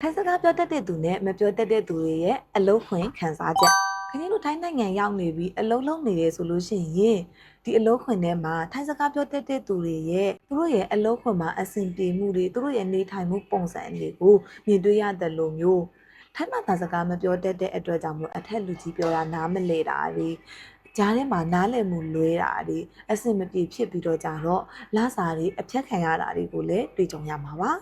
ထိုင်းစကားပြောတတ်တဲ့သူနဲ့မပြောတတ်တဲ့သူတွေရဲ့အလုပ်ခွင်ခံစားချက်ခင်ဗျားတို့ထိုင်းနိုင်ငံရောက်နေပြီးအလုပ်လုပ်နေတယ်ဆိုလို့ရှိရင်ဒီအလုပ်ခွင်ထဲမှာထိုင်းစကားပြောတတ်တဲ့သူတွေရဲ့သူတို့ရဲ့အလုပ်ခွင်မှာအဆင်ပြေမှုတွေသူတို့ရဲ့နေထိုင်မှုပုံစံတွေကိုမြင်တွေ့ရတယ်လို့မျိုးထိုင်းဘာသာစကားမပြောတတ်တဲ့အတွက်ကြောင့်မို့အထက်လူကြီးပြောတာနားမလည်တာတွေကြားထဲမှာနားလည်မှုလွဲတာတွေအဆင်မပြေဖြစ်ပြီးတော့ကြတော့လစာတွေအဖြတ်ခံရတာတွေကိုလည်းတွေ့ကြုံရမှာပါ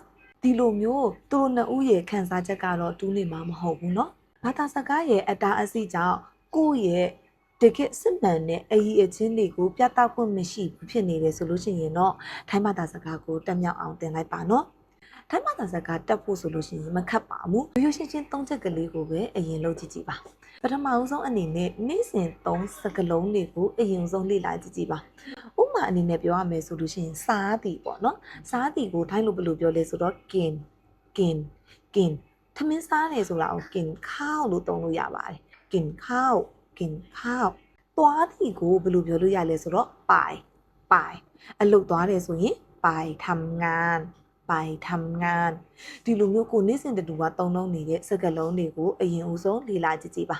ဒီလိုမျိုးသူတို့နှစ်ဦးရဲ့ခံစားချက်ကတော့တူးနေမှာမဟုတ်ဘူးเนาะဘာသာစကားရဲ့အတားအဆီးကြောင့်ကိုယ့်ရဲ့တကယ့်စစ်မှန်တဲ့အရေးအချင်းတွေကိုပြသခွင့်မရှိဘူးဖြစ်နေတယ်ဆိုလို့ရှိရင်တော့ထိုင်းဘာသာစကားကိုတက်မြောက်အောင်သင်လိုက်ပါเนาะထိုင်းဘာသာစကားတက်ဖို့ဆိုလို့ရှိရင်မခက်ပါဘူးရိုးရိုးရှင်းရှင်းသုံးချက်ကလေးကိုပဲအရင်လုပ်ကြည့်ကြည့်ပါပထမဦးဆုံးအနေနဲ့နေ့စဉ်သုံးစကားလုံးတွေကိုအရင်ဆုံးလေ့လာကြည့်ကြည့်ပါဥပမာအနေနဲ့ပြောရမယ်ဆိုလို့ရှိရင်စားသည်ပေါ့နော်စားသည်ကိုထိုင်းလိုဘယ်လိုပြောလဲဆိုတော့ kin kin kin ထမင်းစားတယ်ဆိုတာကို kin ข้าวလို့သုံးလို့ရပါတယ် kin ข้าว kin ข้าวသွားသည်ကိုဘယ်လိုပြောလို့ရလဲဆိုတော့ ไปအလုပ်သွားတယ်ဆိုရင် ไปทำงานဒီလိုမျိုးကိုနေ့စဉ်တူကသုံးလုံးနေတဲ့စကားလုံးတွေကိုအရင်ဦးဆုံးလေ့လာကြည့်ကြည့်ပါ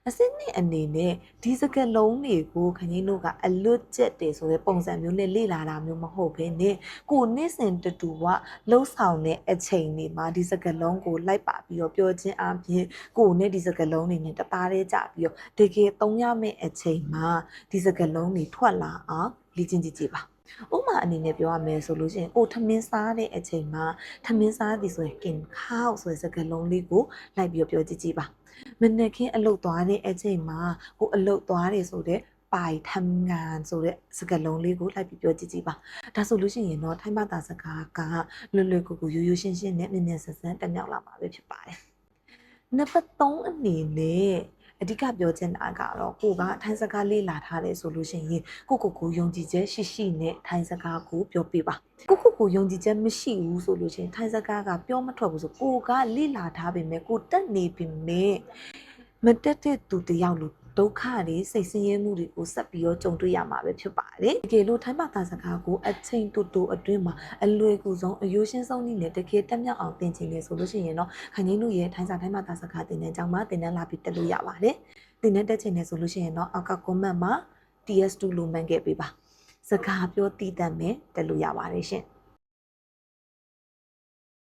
အစစ်နှစ်အနေနဲ့ဒီစကားလုံးတွေကိုခင်ဗျားတို့ကအလွတ်ကျက်တယ်ဆိုတဲ့ပုံစံမျိုးနဲ့လေ့လာတာမျိုးမဟုတ်ဘဲနဲ့ကိုနေ့စဉ်တူကလှုပ်ဆောင်တဲ့အချိန်တွေမှာဒီစကားလုံးကိုလိုက်ပါပြီးတော့ပြောခြင်းအပြင်ကိုနဲ့ဒီစကားလုံးတွေနဲ့တသားတည်းကြပြီးတော့တကယ်သုံးရမယ့်အချိန်မှာဒီစကားလုံးတွေထွက်လာအောင်လေ့ကျင့်ကြည့်ကြည့်ပါဥပမာအနေနဲ့ပြောရမယ်ဆိုလို့ရှိရင်ကိုထမင်းစားတဲ့အချိန်မှာထမင်းစားသည်ဆိုရင် kin ข้าวဆိုတဲ့စကားလုံးလေးကိုလိုက်ပြီးပြောကြည့်ကြည့်ပါမနေ့ကအလုပ်သွားတဲ့အချိန်မှာကိုအလုပ်သွားတယ်ဆိုတဲ့ไปทำงานဆိုတဲ့စကားလုံးလေးကိုလိုက်ပြီးပြောကြည့်ကြည့်ပါဒါဆိုလို့ရှိရင်တော့ထိုင်းဘာသာစကားကလွယ်လွယ်ကူကူရိုးရိုးရှင်းရှင်းနဲ့မြင်မြင်ဆန်ဆန်တက်မြောက်လာမှာပဲဖြစ်ပါတယ်နံပါတ်3အနေနဲ့အဓိကပြောချင်တာကတော့ကိုကထိုင်းစကားလေ့လာထားတယ်ဆိုလို့ရှိရင်ကိုယုံကြည်ချက်ရှိနဲ့ထိုင်းစကားကိုပြောပြပါကိုယုံကြည်ချက်မရှိဘူးဆိုလို့ရှိရင်ထိုင်းစကားကပြောမထွက်ဘူးဆိုကိုကလေ့လာထားပေမဲ့ကိုတက်နေပေမဲ့မတက်တဲ့သူတယောက်လို့ဒုက္ခတွေစိတ်ဆင်းရဲမှုတွေကိုဆက်ပြီးတော့ကြုံတွေ့ရမှာပဲဖြစ်ပါတယ်တကယ်လို့ထိုင်းဘာသာစကားကိုအချိန်တူအတွင်းမှာအလွယ်ကူဆုံးအယိုးရှင်းဆုံးနည်းနဲ့တကယ်တက်မြောက်အောင်သင်ချင်နေဆိုလို့ရှိရင်တော့ခင်ဗျားတို့ရဲ့ထိုင်းဘာသာစကားသင်တဲ့အကြောင်းမှာသင်တန်းလာပြီးတက်လို့ရပါတယ်သင်တန်းတက်ချင်နေဆိုလို့ရှိရင်တော့အောက်က comment မှာ TS2 လို့မှန်ခဲ့ပေးပါစကားပြောတည်တတ်မယ်တက်လို့ရပါတယ်ရှင်